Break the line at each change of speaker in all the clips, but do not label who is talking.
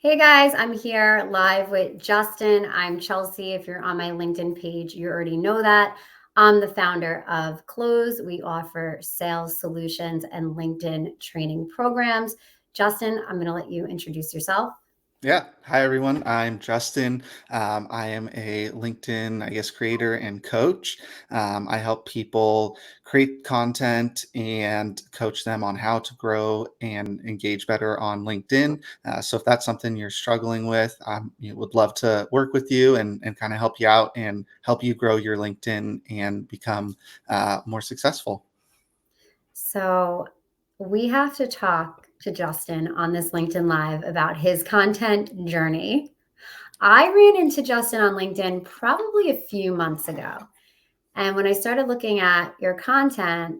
Hey guys, I'm here live with Justin. I'm Chelsea. If you're on my LinkedIn page, you already know that. I'm the founder of Close. We offer sales solutions and LinkedIn training programs. Justin, I'm going to let you introduce yourself.
Yeah. Hi, everyone. I'm Justin. I am a LinkedIn, creator and coach. I help people create content and coach them on how to grow and engage better on LinkedIn. So if that's something you're struggling with, would love to work with you and kind of help you out and help you grow your LinkedIn and become more successful.
So, we have to talk to Justin on this LinkedIn Live about his content journey. I ran into Justin on LinkedIn probably a few months ago. And when I started looking at your content,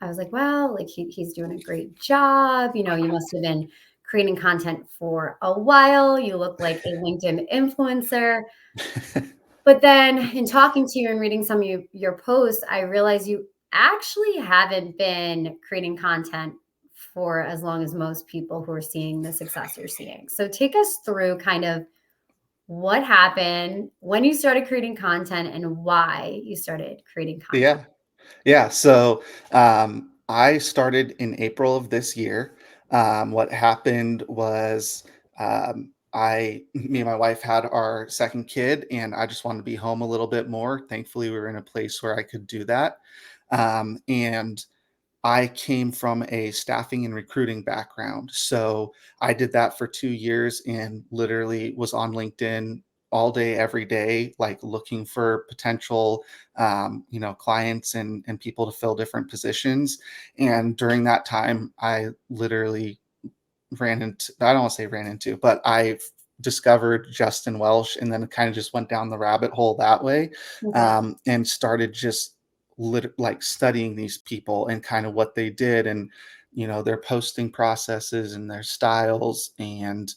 I was like, well, like he's doing a great job. You must have been creating content for a while. You look like a LinkedIn influencer. But then in talking to you and reading some of your posts, I realized you actually haven't been creating content for as long as most people who are seeing the success you're seeing. So take us through kind of what happened when you started creating content and why you started creating content.
Yeah. Yeah, so I started in April of this year. What happened was me and my wife had our second kid, and I just wanted to be home a little bit more. Thankfully, we were in a place where I could do that. And I came from a staffing and recruiting background. So I did that for 2 years and literally was on LinkedIn all day, every day, like looking for potential, clients and people to fill different positions. And during that time, I literally I don't want to say ran into, but I discovered Justin Welsh and then kind of just went down the rabbit hole that way,
Okay.
and started just like studying these people and kind of what they did and their posting processes and their styles and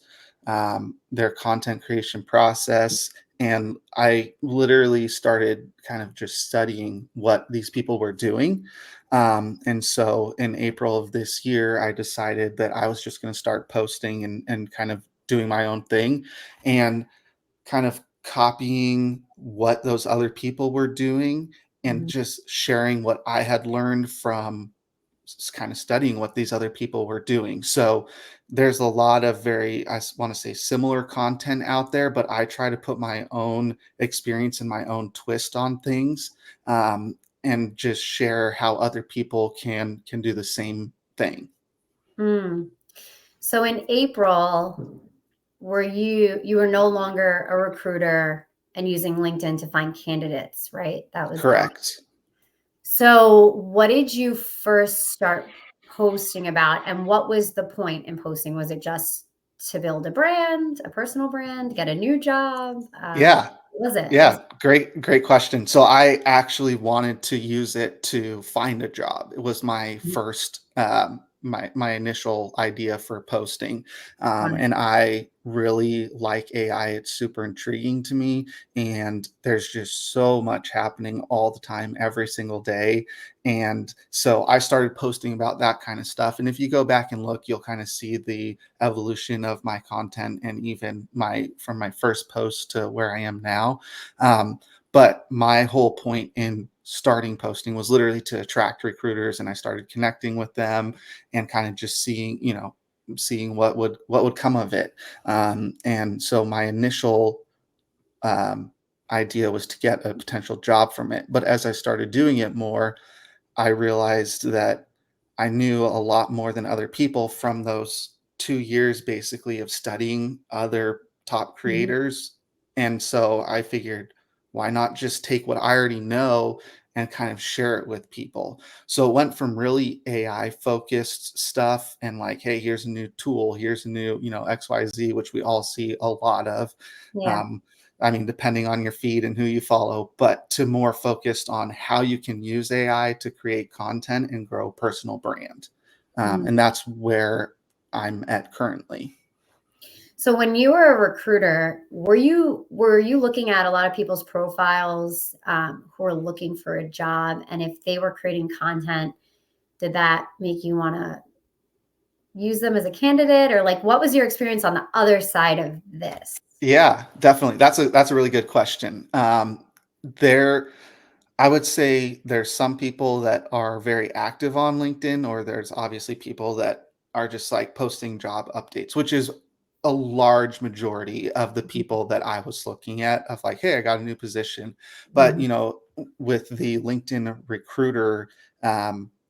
their content creation process. And I literally started kind of just studying what these people were doing. And so in April of this year, I decided that I was just going to start posting and kind of doing my own thing and kind of copying what those other people were doing and
Mhm.
just sharing what I had learned from kind of studying what these other people were doing. So there's a lot of want to say similar content out there, but I try to put my own experience and my own twist on things, and just share how other people can do the same thing.
Mm. So in April, you were no longer a recruiter and using LinkedIn to find candidates, right? That was gone.
Correct.
So what did you first start posting about and what was the point in posting? Was it just to build a brand, a personal brand, get a new job?
Yeah.
What was it? What was
Yeah, great question. So I actually wanted to use it to find a job. It was my first my initial idea for posting.
fun?
And I really like AI. It's super intriguing to me and there's just so much happening all the time every single day. And so I started posting about that kind of stuff. And if you go back and look, you'll kind of see the evolution of my content and even my from my first post to where I am now. But my whole point in starting posting was literally to attract recruiters, and I started connecting with them and kind of just seeing what would come of it. And so my initial um, idea was to get a potential job from it. But as I started doing it more, I realized that I knew a lot more than other people from those 2 years basically of studying other top
Mhm.
creators. And so I figured, why not just take what I already know and kind of share it with people? So it went from really AI focused stuff and like, hey, here's a new tool, here's a new, XYZ, which we all see a lot of.
Yeah.
Um, I mean, depending on your feed and who you follow, but to more focused on how you can use AI to create content and grow personal brand.
Mm.
And that's where I'm at currently.
So when you were a recruiter, were you looking at a lot of people's profiles who are looking for a job, and if they were creating content, did that make you want to use them as a candidate, or like what was your experience on the other side of this?
Yeah, definitely. That's a really good question. There I would say there's some people that are very active on LinkedIn, or there's obviously people that are just like posting job updates, which is a large majority of the people that I was looking at of like, hey, I got a new position. But,
Mhm.
you know, with the LinkedIn recruiter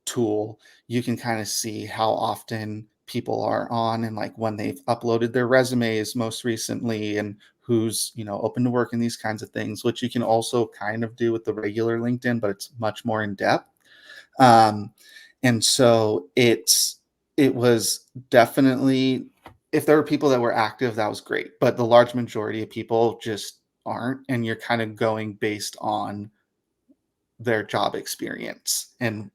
tool, you can kind of see how often people are on and like when they've uploaded their resumes most recently and who's, you know, open to work in these kinds of things, which you can also kind of do with the regular LinkedIn, but it's much more in depth. um, and so it was definitely, if there were people that were active, that was great, but the large majority of people just aren't, and you're kind of going based on their job experience and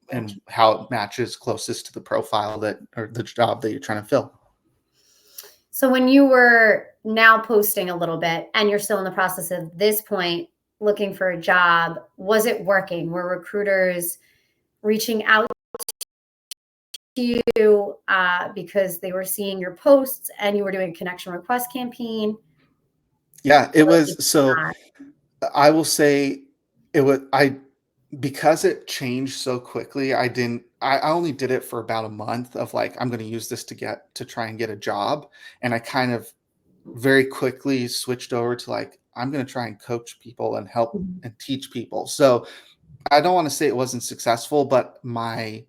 how it matches closest to the profile that, or the job that you're trying to fill.
So when you were now posting a little bit and you're still in the process of this point looking for a job, was it working? Were recruiters reaching out to you because they were seeing your posts and you were doing a connection request campaign?
Yeah, it
Or did
was. So
not?
I will say it was, I, because it changed so quickly, I only did it for about a month of like, I'm going to use this to try and get a job. And I kind of very quickly switched over to like, I'm going to try and coach people and help
Mhm.
and teach people. So I don't want to say it wasn't successful, but my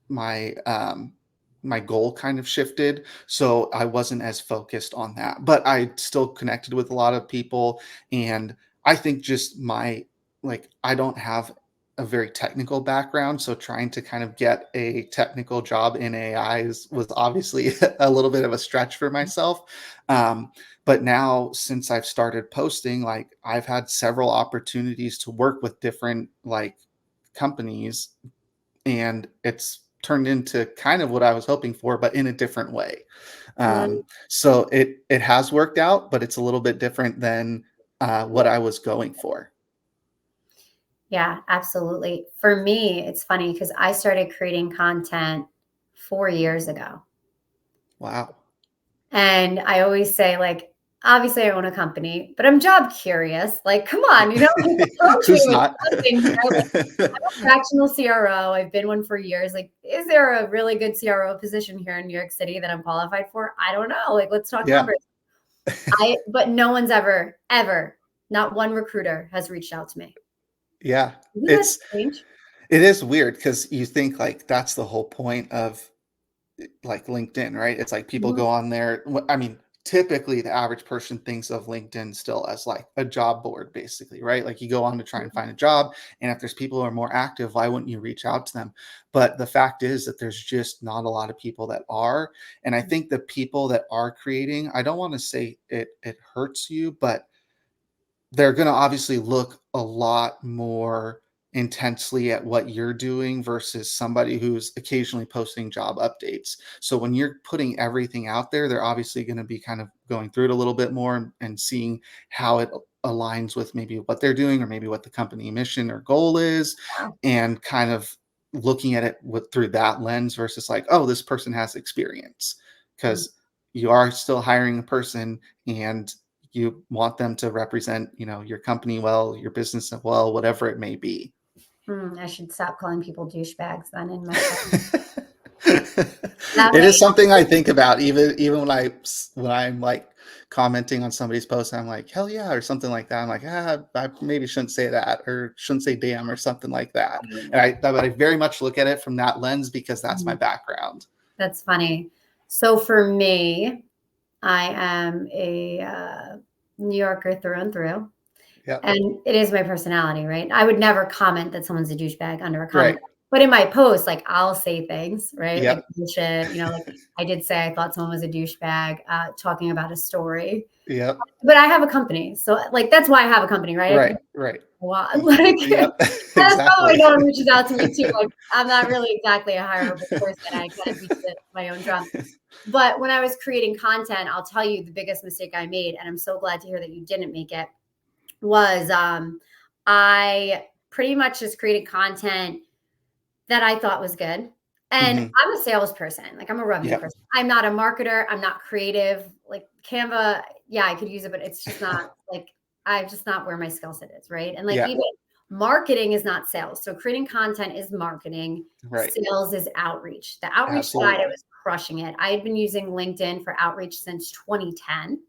my goal kind of shifted, so I wasn't as focused on that, but I still connected with a lot of people. And I think just my, like, I don't have a very technical background, so trying to kind of get a technical job in AI was obviously a little bit of a stretch for myself. But now since I've started posting, like, I've had several opportunities to work with different like companies, and it's turned into kind of what I was hoping for, but in a different way.
Mm,
So it has worked out, but it's a little bit different than what I was going for.
yeah, absolutely. For me, it's funny because I started creating content 4 years ago.
Wow.
And I always say, like, obviously I own a company, but I'm job curious. Like, come on, people approach me
Who's
with
not?
something, like, I'm a fractional CRO. I've been one for years. Like, is there a really good CRO position here in New York City that I'm qualified for? I don't know. Like, let's talk
Yeah.
numbers. But no one's ever, not one recruiter has reached out to me.
Yeah.
Isn't that
It's
strange?
it is weird because you think like that's the whole point of like LinkedIn, right? It's like people
Mhm.
go on there. I mean, typically the average person thinks of LinkedIn still as like a job board, basically, right? Like you go on to try and find a job, and if there's people who are more active, why wouldn't you reach out to them? But the fact is that there's just not a lot of people that are, and I think the people that are creating, I don't want to say it hurts you, but they're gonna obviously look a lot more intensely at what you're doing versus somebody who's occasionally posting job updates. So when you're putting everything out there, they're obviously gonna be kind of going through it a little bit more and seeing how it aligns with maybe what they're doing or maybe what the company mission or goal is,
Wow.
and kind of looking at it with through that lens versus like, oh, this person has experience.
Mm,
Because you are still hiring a person, and you want them to represent, you know, your company well, your business well, whatever it may be.
I should stop calling people douchebags then in my phone. That
It
way,
is something I think about even when I'm like commenting on somebody's post, I'm like, hell yeah, or something like that. I'm like, I maybe shouldn't say that, or shouldn't say damn, or something like that. And I very much look at it from that lens because that's my
Mhm.
background.
That's funny. So for me, I am a New Yorker through and through.
Yep.
And it is my personality, right? I would never comment that someone's a douchebag under a comment.
Right.
But in my post, like I'll say things, right? Like
Yep.
bullshit, like I did say I thought someone was a douchebag talking about a story.
Yep.
But I have a company. So like that's why I have a company, right? I could
Right. Right.
lot. Like
Yep.
that's probably
Exactly.
no one reaches out to me too. Like I'm not really exactly a hireable person. I kind of beat my own drum. But when I was creating content, I'll tell you the biggest mistake I made, and I'm so glad to hear that you didn't make it, was I pretty much just created content that I thought was good. And
Mhm.
I'm a salesperson, like, I'm a revenue
Yep.
person. I'm not a marketer, I'm not creative, like, Canva, yeah, I could use it, but it's just not, like, I'm just not where my skill set is, right? And, like,
Yeah.
even marketing is not sales, so creating content is marketing,
Right.
sales is outreach. The outreach side, I
Absolutely.
was crushing it. I had been using LinkedIn for outreach since 2010.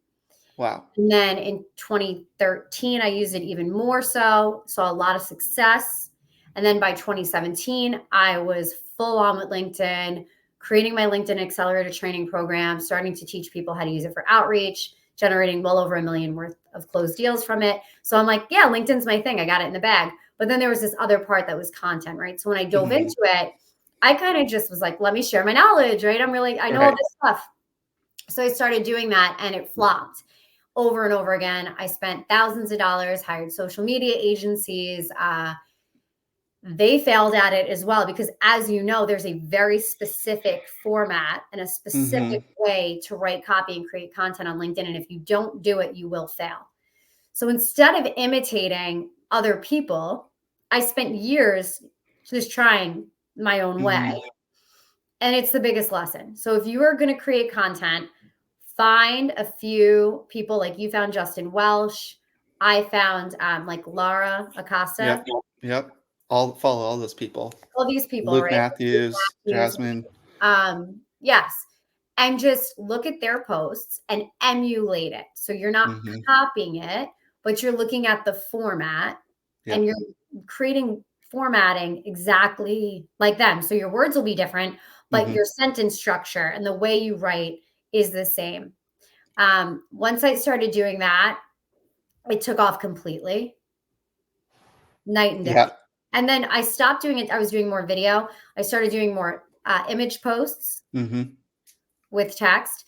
Wow.
And then in 2013, I used it even more so, saw a lot of success. And then by 2017, I was full on with LinkedIn, creating my LinkedIn Accelerator training program, starting to teach people how to use it for outreach, generating well over $1 million worth of closed deals from it. So I'm like, yeah, LinkedIn's my thing. I got it in the bag. But then there was this other part that was content, right? So when I dove
Mhm.
into it, I kind of just was like, let me share my knowledge, right? I know all
Right.
this stuff. So I started doing that and it flopped over and over again. I spent thousands of dollars, hired social media agencies. They failed at it as well because, as you know, there's a very specific format and a specific
Mhm.
way to write copy and create content on LinkedIn. And if you don't do it, you will fail. So instead of imitating other people, I spent years just trying my own way.
Mhm.
And it's the biggest lesson. So if you are going to create content, find a few people like you found Justin Welsh. I found like Laura Acosta,
Yep. Yep. All follow all those people.
all these people,
Luke
right?
Matthews,
Matthews.
Jasmine.
Yes. And just look at their posts and emulate it. So you're not
Mhm.
copying it, but you're looking at the format and
Yep.
you're creating formatting exactly like them. So your words will be different, but
Mhm.
your sentence structure and the way you write is the same. Once I started doing that, it took off completely, night and day.
Yeah.
And then I stopped doing it. I was doing more video. I started doing more image posts
Mhm.
with text,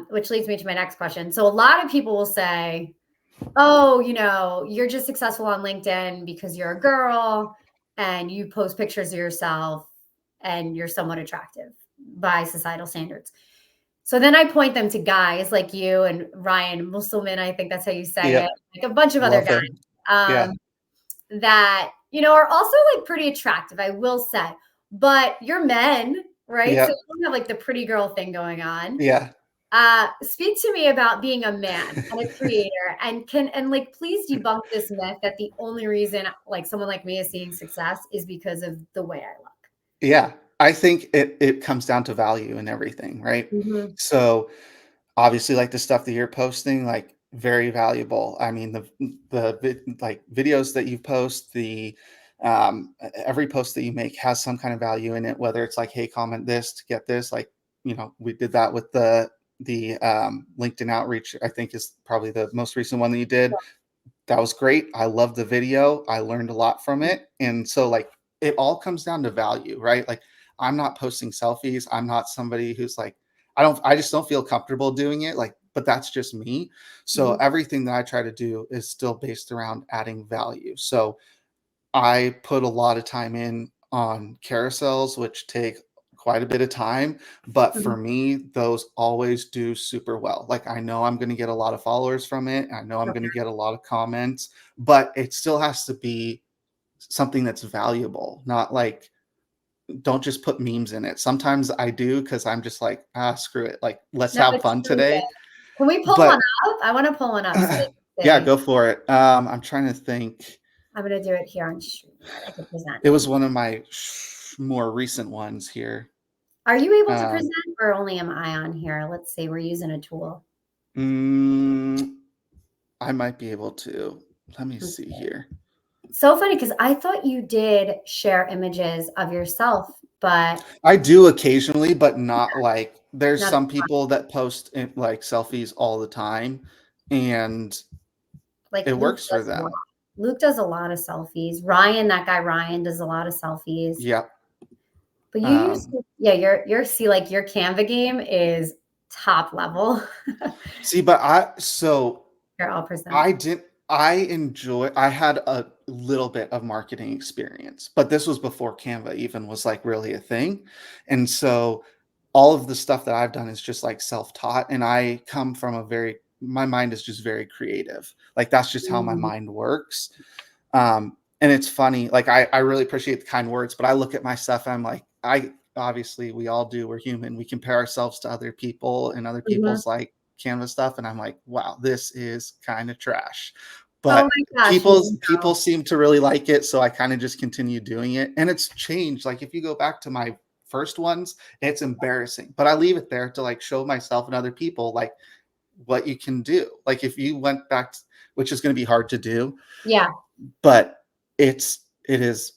which leads me to my next question. So a lot of people will say, oh, you're just successful on LinkedIn because you're a girl and you post pictures of yourself and you're somewhat attractive by societal standards. So then I point them to guys like you and Ryan Musselman, I think that's how you say it,
Yep.
like a bunch of other
Love
guys
him.
um,
Yeah.
that, are also like pretty attractive, I will say. But you're men, right? So
Yep.
you don't have like the pretty girl thing going on.
Yeah.
Speak to me about being a man and a creator and like please debunk this myth that the only reason like someone like me is seeing success is because of the way I look.
Yeah. I think it comes down to value and everything, right?
Mhm.
So obviously, like, the stuff that you're posting, like, very valuable. I mean, like, videos that you post, every post that you make has some kind of value in it, whether it's like, "Hey, comment this to get this," like, we did that with the LinkedIn outreach, I think is probably the most recent one that you did. That was great. I loved the video. I learned a lot from it. And so, like, it all comes down to value, right? Like, I'm not posting selfies. I'm not somebody who's like, I just don't feel comfortable doing it. Like, but that's just me. So
Mhm.
everything that I try to do is still based around adding value. So I put a lot of time in on carousels, which take quite a bit of time, but for
Mhm.
me, those always do super well. Like, I know I'm gonna get a lot of followers from it. I know I'm
Okay.
gonna get a lot of comments, but it still has to be something that's valuable, not like, don't just put memes in it. Sometimes I do because 'cause I'm just like, "Ah, screw it. Like, let's
No,
have
it's
fun
really
today."
good. Can we pull one
But
up? I wanna pull one up so I can
yeah,
say
go for it. I'm trying to think.
I'm gonna do it here on StreamYard. I can present
It
it.
was one of my more recent ones here.
Are you able to
Um,
present or only am I on here? Let's see, we're using a tool.
mm, I might be able to. Let me see
Okay.
here.
So funny because I thought you did share images of yourself, but
I do occasionally, but not like, there's
not
some people that post like selfies all the time, and
like
it
Luke
works for
does a lot.
them.
Luke does a lot of selfies. Ryan, that guy Ryan does a lot of selfies.
Yep.
But you use,
Um,
yeah, your see like your Canva game is top level.
See, but
Here, I'll present.
I did I enjoy I had a little bit of marketing experience, but this was before Canva even was like really a thing. And so all of the stuff that I've done is just like self-taught, and I come from my mind is just very creative. Like, that's just how my
Mm,
mind works. And it's funny, like, I really appreciate the kind words, but I look at my stuff and I'm like, obviously we all do, we're human, we compare ourselves to other people and other
Mhm.
people's like Canva stuff, and I'm like, wow, this is kind of trash.
Oh
But
my gosh,
people
no.
seem to really like it, so I kind of just continue doing it, and it's changed. Like if you go back to my first ones, it's embarrassing, but I leave it there to like show myself and other people like what you can do. Like if you went back, which is going to be hard to do,
Yeah,
but it is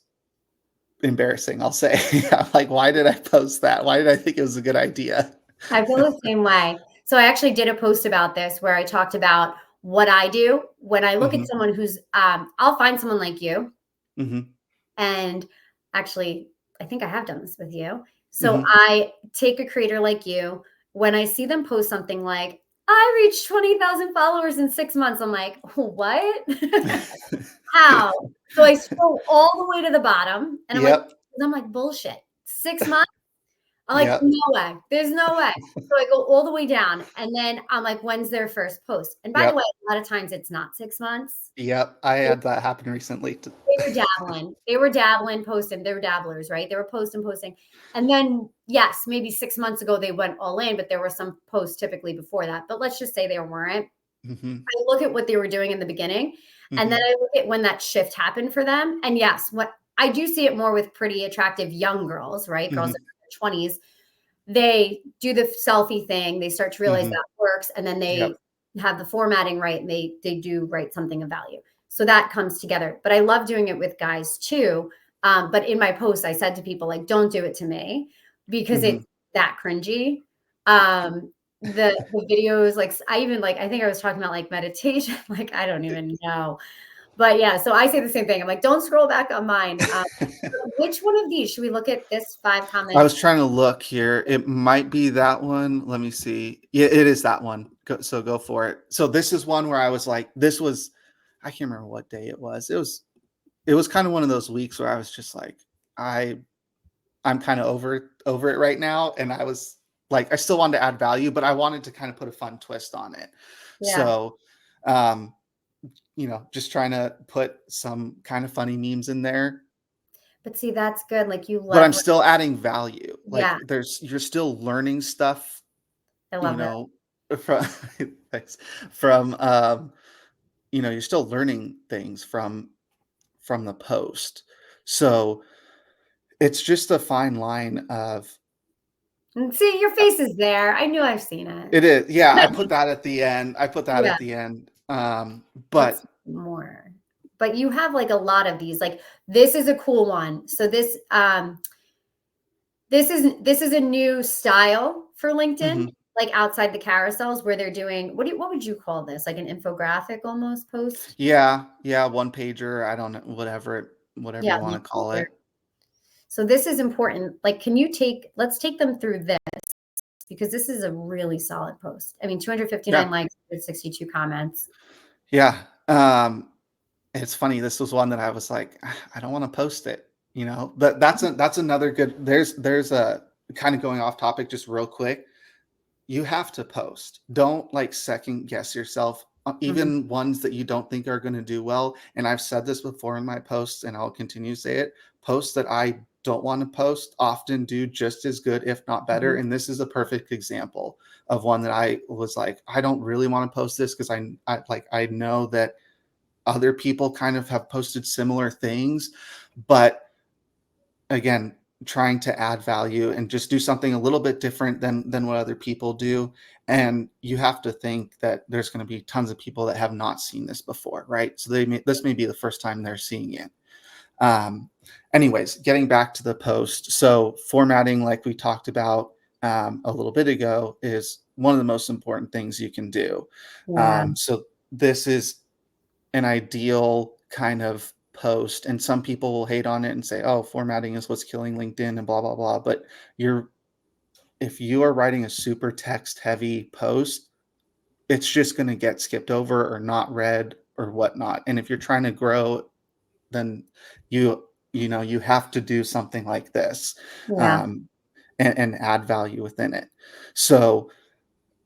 embarrassing, I'll say. I'm like, why did I post that? Why did I think it was a good idea?
I feel the same way. So I actually did a post about this where I talked about what I do when I look at
Mhm,
someone who's I'll find someone like you.
mhm,
And actually, I think I have done this with you. So
mhm.
I take a creator like you. When I see them post something like, I reached 20,000 followers in 6 months, I'm like, what? How? So I scroll all the way to the bottom and
Yep,
I'm like, bullshit. 6 months? I'm like,
yep,
no way. There's no way. So I go all the way down and then I'm like, when's their first post? And by the way,
yep,
a lot of times it's not 6 months.
yep. I had that happen recently.
They were dabbling. They were dabbling, posting. They were dabblers, right? They were posting, posting. And then, yes, maybe 6 months ago they went all in, but there were some posts typically before that. But let's just say there weren't.
Mhm,
I look at what they were doing in the beginning, and then
mhm,
I look at when that shift happened for them. And yes, what I do see it more with pretty attractive young girls, right? Girls in
mhm,
their 20s, they do the selfie thing, they start to realize
mhm.
that works, and then they
Yep.
have the formatting right, and they do write something of value. So that comes together. But I love doing it with guys too. But in my post, I said to people like, "Don't do it to me because it's
Mhm.
that cringy." The videos, like I even like I think I was talking about like meditation, like I don't even know. But yeah, so I say the same thing. I'm like, don't scroll back on mine. Which one of these should we look at this five
I
comment?
was trying to look here. It might be that one. Let me see. Yeah, it is that one. So go for it. So this is one where I was like, this was, I can't remember what day it was. It was kind of one of those weeks where I was just like, I I'm kind of over it right now, and I was like, I still wanted to add value, but I wanted to kind of put a fun twist on it.
Yeah.
So, um, just trying to put some kind of funny memes in there,
But see, that's good, like, you
but I'm
leverage.
still adding value. Like
Yeah,
you're still learning stuff,
I
you
love that.
know, from thanks, from you're still learning things from the post. So it's just a fine line of
And see, your face is there. I knew I've seen it.
it is, yeah, I put that at the end.
Yeah, let's
But
more. But you have, like, a lot of these, like, this is a cool one. So this is a new style for LinkedIn,
mhm,
like, outside the carousels where they're doing what would you call this? Like an infographic almost post?
yeah, yeah, one pager, I don't know, whatever
Yeah,
you wanna
one
call
pager.
it.
So this is important. Like, let's take them through this because this is a really solid post. I mean, 259
Yeah,
likes, 162 comments.
yeah, it's funny, this was one that I was like, "Ah, I don't wanna post it," But that's another good there's a kinda going off topic just real quick. You have to post. Don't like second guess yourself,
Mhm.
even ones that you don't think are going to do well. And I've said this before in my posts, and I'll continue to say it. Posts that I don't want to post often do just as good, if not better.
Mhm.
And this is a perfect example of one that I was like, I don't really want to post this because I know that other people kind of have posted similar things, but again, trying to add value and just do something a little bit different than what other people do. And you have to think that there's going to be tons of people that have not seen this before, right? So this may be the first time they're seeing it. um, Anyways, getting back to the post, so formatting, like we talked about a little bit ago, is one of the most important things you can do.
Yeah.
So this is an ideal kind of post, and some people will hate on it and say, oh, formatting is what's killing LinkedIn and blah blah blah. But you're if you are writing a super text heavy post, it's just going to get skipped over or not read or whatnot. And if you're trying to grow, then you have to do something like this,
Yeah.
um, and add value within it. So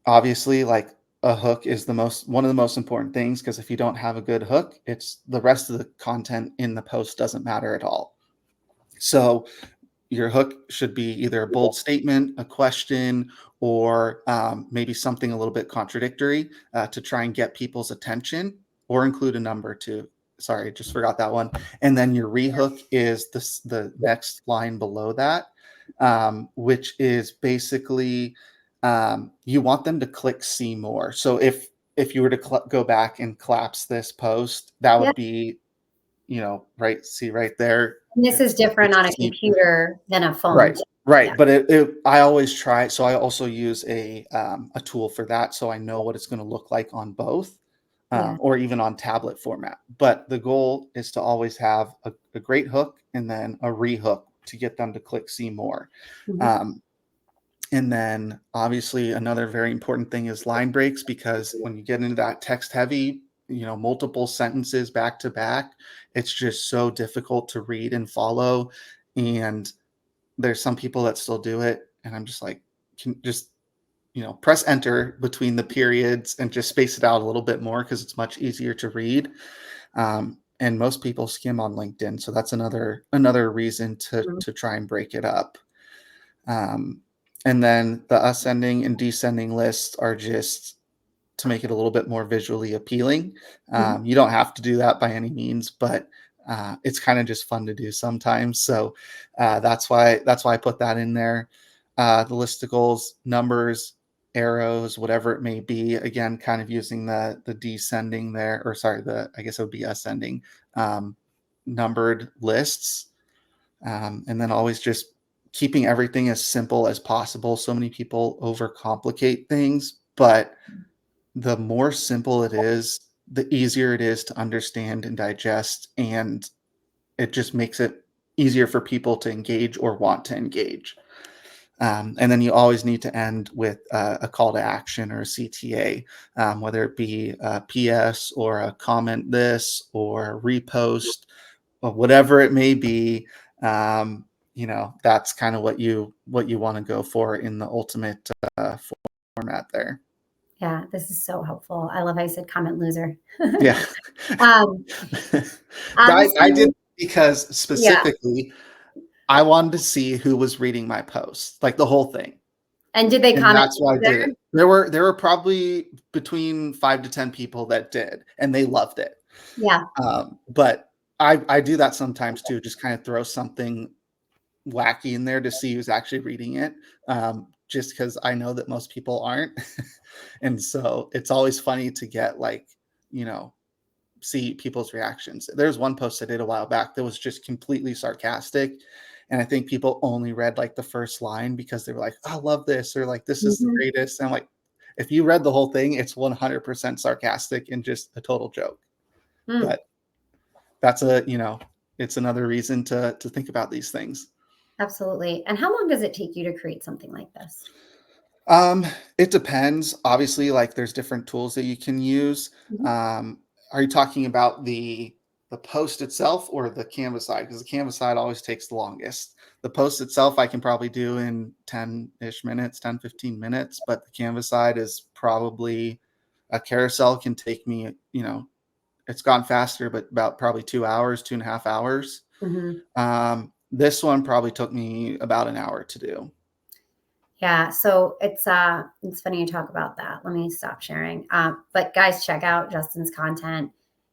obviously, like, a hook is the most one of the most important things, because if you don't have a good hook, it's the rest of the content in the post doesn't matter at all. So, your hook should be either a bold statement, a question, or maybe something a little bit contradictory to try and get people's attention, or include a number too. Sorry, just forgot that one. And then your rehook is the next line below that, which is basically you want them to click see more. So if you were to go back and collapse this post, that
Yeah.
would be, right, see right there.
And this is different
It's
on a
see,
computer than a phone
right,
too. Yeah.
right. But I always try. So I also use a tool for that, so I know what it's going to look like on both,
Yeah.
or even on tablet format. But the goal is to always have a great hook and then a rehook to get them to click see more.
Mhm.
Um, and then obviously another very important thing is line breaks, because when you get into that text heavy, multiple sentences back to back, it's just so difficult to read and follow. And there's some people that still do it. And I'm just like, can just, press enter between the periods and just space it out a little bit more, because it's much easier to read. And most people skim on LinkedIn. So that's another reason
Mhm.
to try and break it up. Um, and then the ascending and descending lists are just to make it a little bit more visually appealing.
Mhm.
You don't have to do that by any means, but it's kind of just fun to do sometimes. So that's why I put that in there. The listicles, numbers, arrows, whatever it may be. Again, kind of using the descending there, or sorry, I guess it would be ascending, um, numbered lists, and then always just keeping everything as simple as possible. So many people overcomplicate things, but the more simple it is, the easier it is to understand and digest, and it just makes it easier for people to engage or want to engage. And then you always need to end with a call to action or a CTA, whether it be a PS or a comment this or repost or whatever it may be. That's kind of what you want to go for in the ultimate format there.
Yeah, this is so helpful. I love how you said comment loser.
Yeah.
Um,
I did
honestly,
because
yeah.
specifically I wanted to see who was reading my posts, like the whole thing.
And did they
And
comment
that's why I did
loser?
it. There were probably between 5 to 10 people that did, and they loved it.
Yeah.
But I do that sometimes too, just kind of throw something wacky in there to see who's actually reading it, just because I know that most people aren't. And so it's always funny to get like, you know, see people's reactions. There's one post I did a while back that was just completely sarcastic. And I think people only read like the first line because they were like, I love this, or like, this is the
Mhm.
greatest. And I'm like, if you read the whole thing, it's 100% sarcastic and just a total joke.
Mm,
But that's it's another reason to think about these things.
absolutely. And how long does it take you to create something like this?
Um, it depends. Obviously, like there's different tools that you can use.
Mhm.
Um, are you talking about the post itself or the Canvas side? Because the Canvas side always takes the longest. The post itself I can probably do in 10-ish minutes, 10, 15 minutes, but the Canvas side is probably a carousel can take me, it's gone faster, but about probably 2 hours, 2.5 hours.
Mhm.
This one probably took me about an hour to do.
Yeah, so it's funny you talk about that. Let me stop sharing. But guys, check out Justin's content.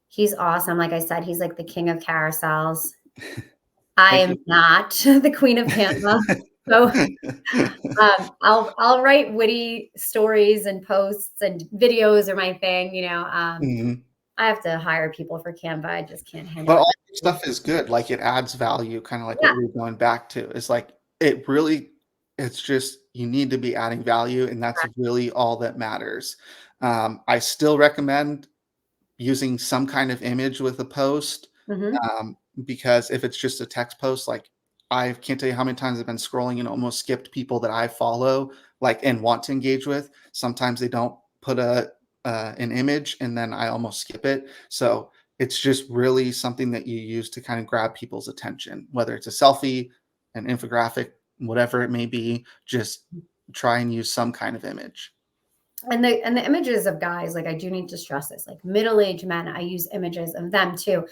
He's awesome. Like I said, he's like the king of carousels. I
Thank
am
you.
not the queen of Canva. So I'll write witty stories and posts, and videos are my thing.
Mhm.
I have to hire people for Canva. I just can't handle
But
it.
all your stuff is good, like, it adds value, kinda like
Yeah,
what we were going back to. It's like, it really it's just you need to be adding value, and that's really all that matters. I still recommend using some kind of image with a post,
hmm
because if it's just a text post, like, I can't tell you how many times I've been scrolling and almost skipped people that I follow, like, and want to engage with. Sometimes they don't put an image, and then I almost skip it. So, it's just really something that you use to kind of grab people's attention, whether it's a selfie, an infographic, whatever it may be, just try and use some kind of image.
and the images of guys, like I do need to stress this, like middle-aged men, I use images of them too,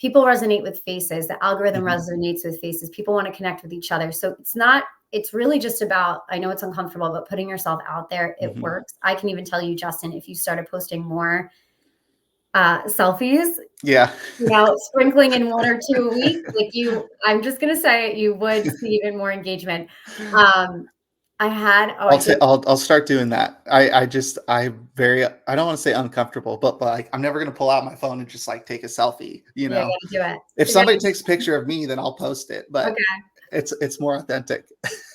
people resonate with faces. The algorithm
Mhm.
resonates with faces. People want to connect with each other. So it's not, it's really just about, I know it's uncomfortable, but putting yourself out there, it
Mhm.
works. I can even tell you, Justin, if you started posting more selfies,
Yeah.
sprinkling in one or two a week, like I'm just gonna say it, you would see even more engagement. Um, I did.
I'll start doing that. I don't wanna say uncomfortable, but, like, I'm never gonna pull out my phone and just, like, take a selfie, you
Yeah,
know?
you gotta do it.
If
You
somebody
gotta,
takes a picture of me, then I'll post it, but
okay.
it's more authentic.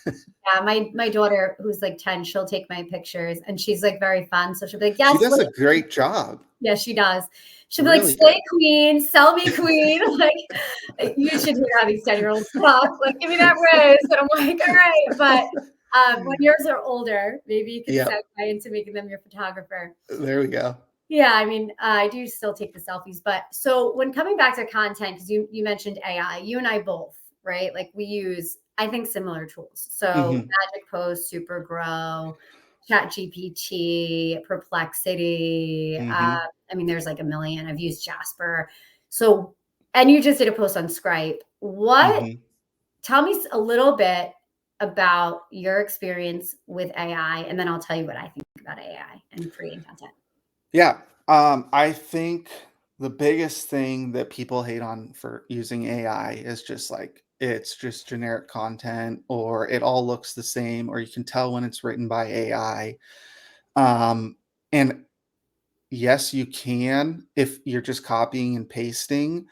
Yeah, my daughter who's like 10, she'll take my pictures and she's like very fun. So she'll be like,
She
yes,
does
look.
a great job.
Yeah, she does. She'll be like,
Really
slay
good.
queen, sell me queen. Like, you should hear how these 10-year-olds talk. Like, give me that rose. And I'm like, all right. But when yours are older, maybe you could
Yep.
segue into making them your photographer.
There we go.
Yeah, I mean, I do still take the selfies, but so when coming back to content, because you mentioned AI, you and I both, right? Like we use, I think, similar tools. So
Mhm.
Magic Post, Supergrow, Chat GPT, Perplexity.
Mhm.
I mean, there's like a million. I've used Jasper. So, and you just did a post on Skype. What?
Mhm.
Tell me a little bit about your experience with AI, and then I'll tell you what I think about AI and creating content.
Yeah. I think the biggest thing that people hate on for using AI is just like it's just generic content or it all looks the same or you can tell when it's written by AI. And yes, you can if you're just copying and pasting,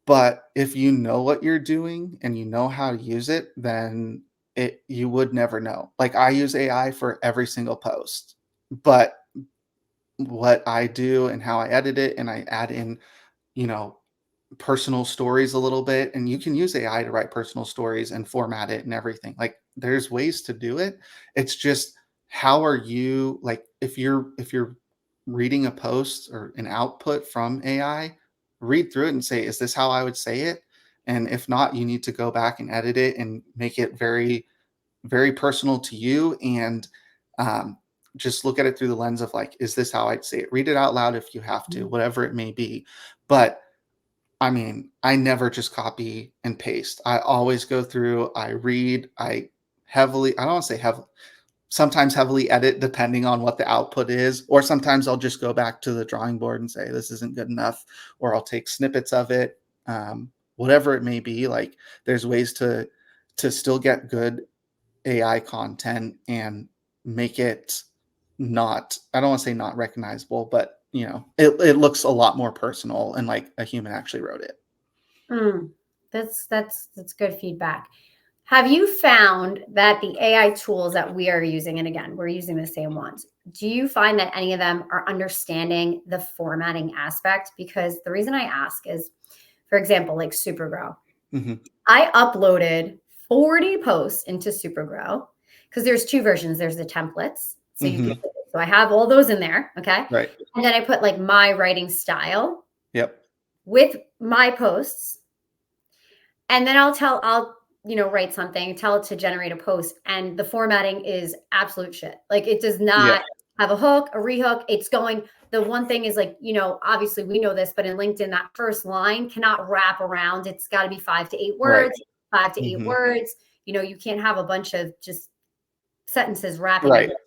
but if you know what you're doing and you know how to use it, then you would never know. Like I use AI for every single post, but what I do and how I edit it and I add in, you know, personal stories a little bit and you can use AI to write personal stories and format it and everything. Like there's ways to do it. It's just how are you like if you're reading a post or an output from AI, read through it and say, is this how I would say it? And if not, you need to go back and edit it and make it very personal to you and um, just look at it through the lens of like, is this how I'd say it? Read it out loud if you have to, whatever it may be. But I mean, I never just copy and paste. I always go through, I read, I don't want to say heavily, sometimes heavily edit depending on what the output is. Or sometimes I'll just go back to the drawing board and say, this isn't good enough. Or I'll take snippets of it, whatever it may be. Like there's ways to still get good AI content and make it not, I don't want to say not recognizable, but it looks a lot more personal and like a human actually wrote it.
Mm, that's good feedback. Have you found that the AI tools that we are using, and again, we're using the same ones, do you find that any of them are understanding the formatting aspect? Because the reason I ask is, for example, like Supergrow.
Mhm.
I uploaded 40 posts into Supergrow because there's two versions. There's the templates. So you can,
Mhm.
so I have all those in there. Okay.
Right.
And then I put like my writing style
Yep.
with my posts. And then I'll write something, tell it to generate a post. And the formatting is absolute shit. Like it does
Yep.
not have a hook, a rehook. It's going, the one thing is like, obviously we know this, but in LinkedIn, that first line cannot wrap around. It's got to be 5 to 8
Right.
words, 5 to 8
Mhm.
words. You can't have a bunch of just sentences wrapping
Right.
together.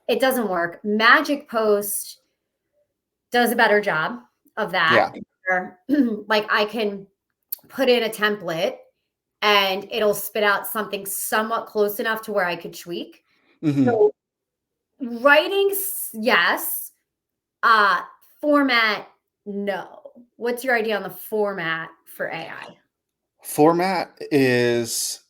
It doesn't work. Magic Post does a better job of that.
Yeah.
Like I can put in a template and it'll spit out something somewhat close enough to where I could tweak.
Mhm.
So writing, yes. Uh, Format, no. What's your idea on the format for AI?
Format is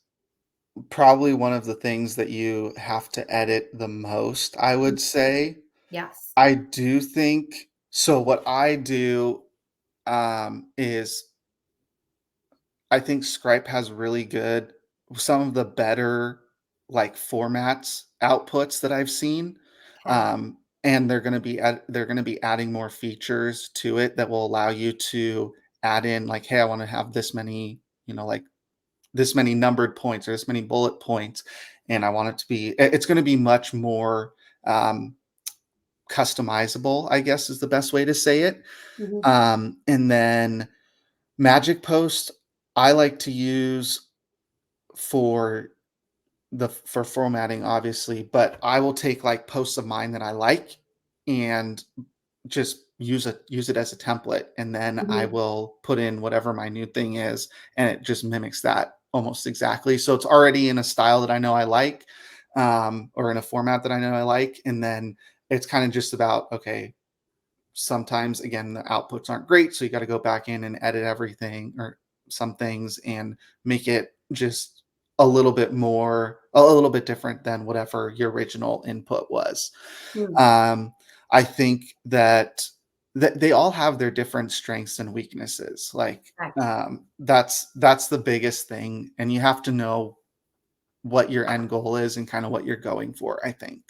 probably one of the things that you have to edit the most, I would say.
Yes.
I do think so what I do is I think Scripe has really good some of the better, like, formats, outputs that I've seen,
Okay.
and they're gonna be adding more features to it that will allow you to add in, like, "Hey, I wanna have this many," like, "this many numbered points or this many bullet points, and I want it to be" it's gonna be much more, um, customizable, I guess, is the best way to say it,
Mhm.
and then Magic Post, I like to use for for formatting, obviously, but I will take like posts of mine that I like and just use it as a template, and then I
Mhm.
will put in whatever my new thing is, and it just mimics that almost exactly. So it's already in a style that I know I like, or in a format that I know I like, and then it's kind of just about, okay, sometimes again the outputs aren't great, so you got to go back in and edit everything or some things and make it just a little bit different than whatever your original input was.
Mm,
um, I think that they all have their different strengths and weaknesses, like,
correct.
that's the biggest thing, and you have to know what your end goal is and kind of what you're going for, I think.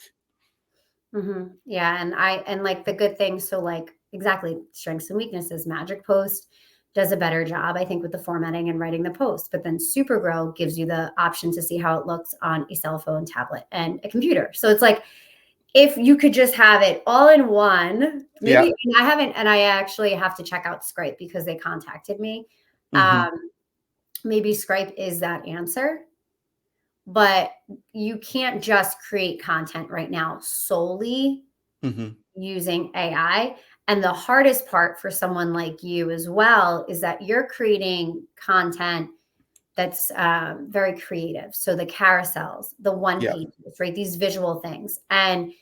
Yeah, and like the good thing, so like exactly strengths and weaknesses. Magic Post does a better job, I think, with the formatting and writing the post. But then Supergrow gives you the option to see how it looks on a cell phone, tablet, and a computer. So it's like if you could just have it all in one, maybe.
Yeah.
And I haven't, and I actually have to check out Skype because they contacted me.
Hmm.
Um, Maybe Skype is that answer, but you can't just create content right now solely
Hmm.
using AI. And the hardest part for someone like you as well is that you're creating content that's very creative. So the carousels, the one
Yeah.
pages, right? These visual things. And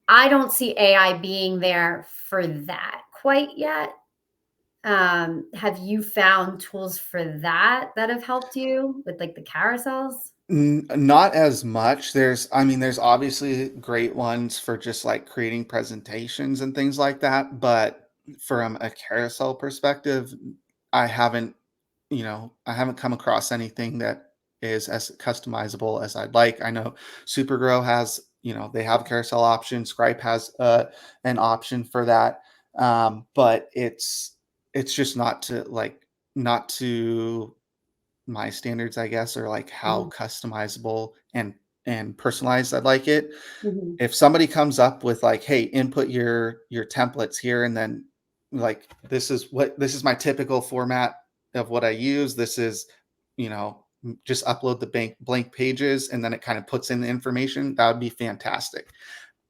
I don't see AI being there for that quite yet. Have you found tools for that have helped you with like the carousels?
Not as much. I mean, there's obviously great ones for just like creating presentations and things like that. But from a carousel perspective, I haven't, I haven't come across anything that is as customizable as I'd like. I know Supergrow has, they have a carousel option. Scripe has an option for that. But it's just not to my standards, I guess, or like how
Mhm,
customizable and personalized I'd like it.
mhm,
If somebody comes up with like, "Hey, input your templates here," and then like, this is my typical format of what I use. This is, just upload the blank pages, and then it kind of puts in the information. That would be fantastic.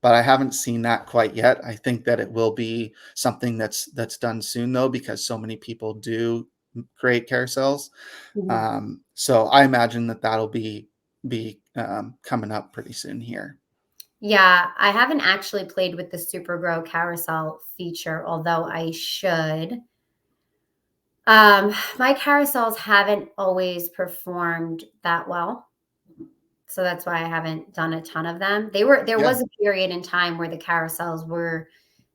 But I haven't seen that quite yet. I think that it will be something that's done soon though, because so many people do create carousels.
mhm.
So I imagine that that'll be coming up pretty soon here.
Yeah, I haven't actually played with the Supergrow carousel feature, although I should. My carousels haven't always performed that well, so that's why I haven't done a ton of them. There
Yeah.
was a period in time where the carousels were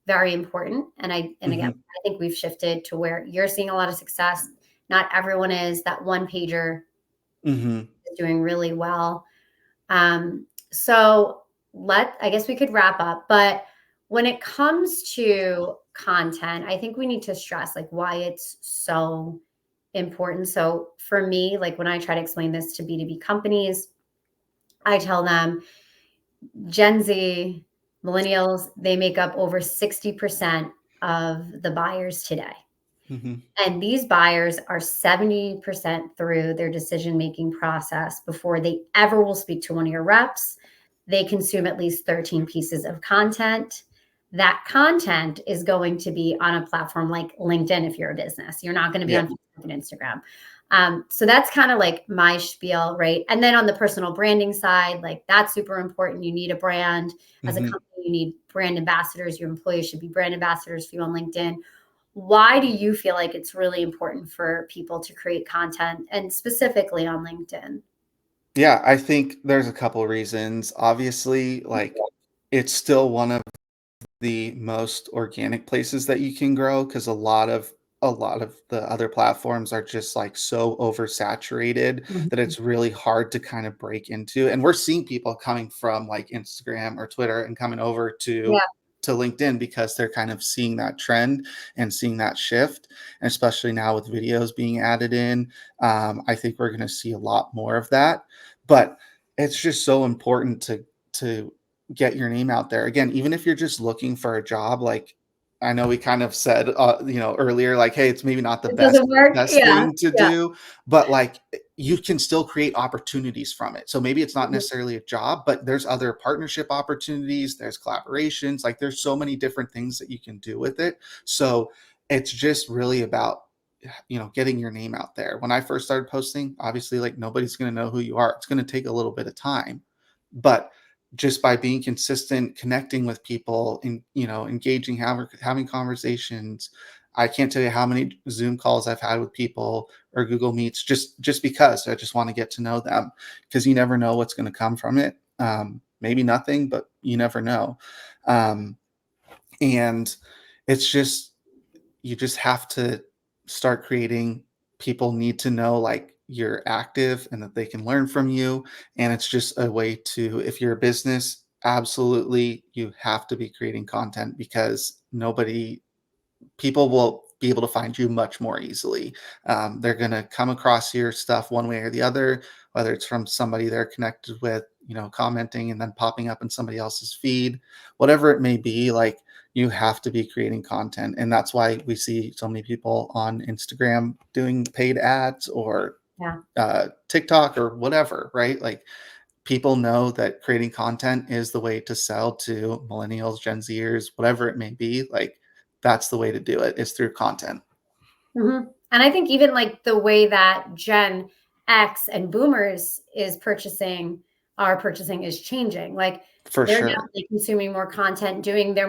very important, and again,
Hmm.
I think we've shifted to where you're seeing a lot of success. Not everyone is. That one pager
Hmm.
is doing really well. So I guess we could wrap up, but when it comes to content, I think we need to stress like why it's so important. So for me, like when I try to explain this to B2B companies, I tell them Gen Z, millennials, they make up over 60% of the buyers today.
Hmm.
And these buyers are 70% through their decision making process before they ever will speak to one of your reps. They consume at least 13 pieces of content. That content is going to be on a platform like LinkedIn if you're a business. You're not going to be
Yeah.
on Facebook and Instagram. So that's kind of like my spiel, right? And then on the personal branding side, like that's super important. You need a brand as a
Hmm.
company, you need brand ambassadors. Your employees should be brand ambassadors for you on LinkedIn. Why do you feel like it's really important for people to create content and specifically on LinkedIn?
Yeah, I think there's a couple reasons. Obviously, like, it's still one of the most organic places that you can grow, because a lot of the other platforms are just like so oversaturated that
Mhm.
it's really hard to kind of break into. And we're seeing people coming from like Instagram or Twitter and coming over
Yeah.
to LinkedIn because they're kind of seeing that trend and seeing that shift. And especially now with videos being added in, I think we're going to see a lot more of that. But it's just so important to get your name out there. Again, even if you're just looking for a job, like, I know we kind of said, earlier, like, hey, it's maybe not the
It
best
doesn't work.
best
Yeah.
thing to
Yeah.
do, but like you can still create opportunities from it. So maybe it's not
Mhm.
necessarily a job, but there's other partnership opportunities, there's collaborations, like there's so many different things that you can do with it. So it's just really about getting your name out there. When I first started posting, obviously like nobody's going to know who you are. It's going to take a little bit of time, but just by being consistent, connecting with people, and engaging, having conversations. I can't tell you how many Zoom calls I've had with people or Google Meets, just because I just want to get to know them, because you never know what's going to come from it. Maybe nothing, but you never know. Um, and it's just, you just have to start creating. People need to know like you're active and that they can learn from you. And it's just a way to, if you're a business, absolutely you have to be creating content, because nobody people will be able to find you much more easily. They're going to come across your stuff one way or the other, whether it's from somebody they're connected with, commenting and then popping up in somebody else's feed, whatever it may be. Like, you have to be creating content. And that's why we see so many people on Instagram doing paid ads, or
Yeah.
TikTok or whatever, right? Like, people know that creating content is the way to sell to millennials, Gen Zers, whatever it may be. Like, that's the way to do it, is through content.
And I think even like the way that Gen X and boomers are purchasing is changing. Like
For
they're
sure.
definitely consuming more content, doing their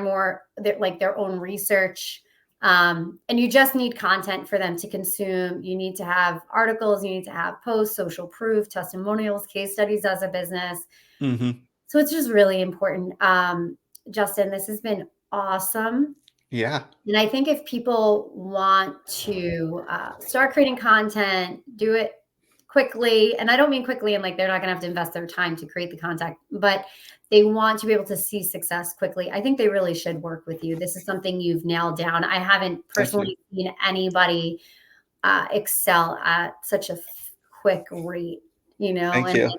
own research. And you just need content for them to consume. You need to have articles, you need to have posts, social proof, testimonials, case studies as a business.
Hmm.
So it's just really important. Justin, this has been awesome.
Yeah.
And I think if people want to start creating content, do it quickly. And I don't mean quickly and like they're not going to have to invest their time to create the content, but they want to be able to see success quickly. I think they really should work with you. This is something you've nailed down. I haven't
Thank you.
personally seen anybody excel at such a quick rate,
Thank you.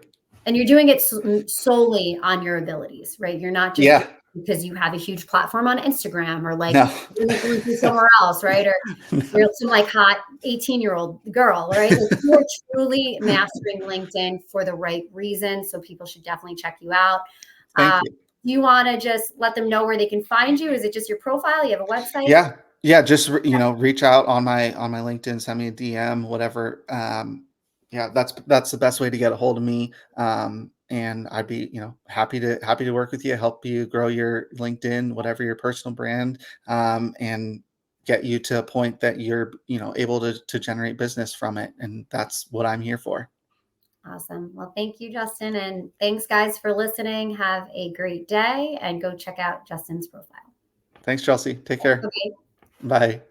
and you're doing it solely on your abilities, right? You're not just doing
Yeah.
it because you have a huge platform on Instagram or like
No.
you're influencing somewhere else, right? Or you're some like hot 18-year-old girl, right? Like you're truly mastering LinkedIn for the right reasons. So people should definitely check you out.
Thank
Uh,
you.
do you want to just let them know where they can find you? Is it just your profile? You have a website?
Yeah. Yeah. Just, reach out on my LinkedIn, send me a DM, whatever. Yeah, that's the best way to get a hold of me. And I'd be, happy to work with you, help you grow your LinkedIn, whatever your personal brand, and get you to a point that you're, able to generate business from it. And that's what I'm here for.
Awesome. Well, thank you, Justin. And thanks, guys, for listening. Have a great day and go check out Justin's profile.
Thanks, Chelsea. Take care.
Okay.
Bye.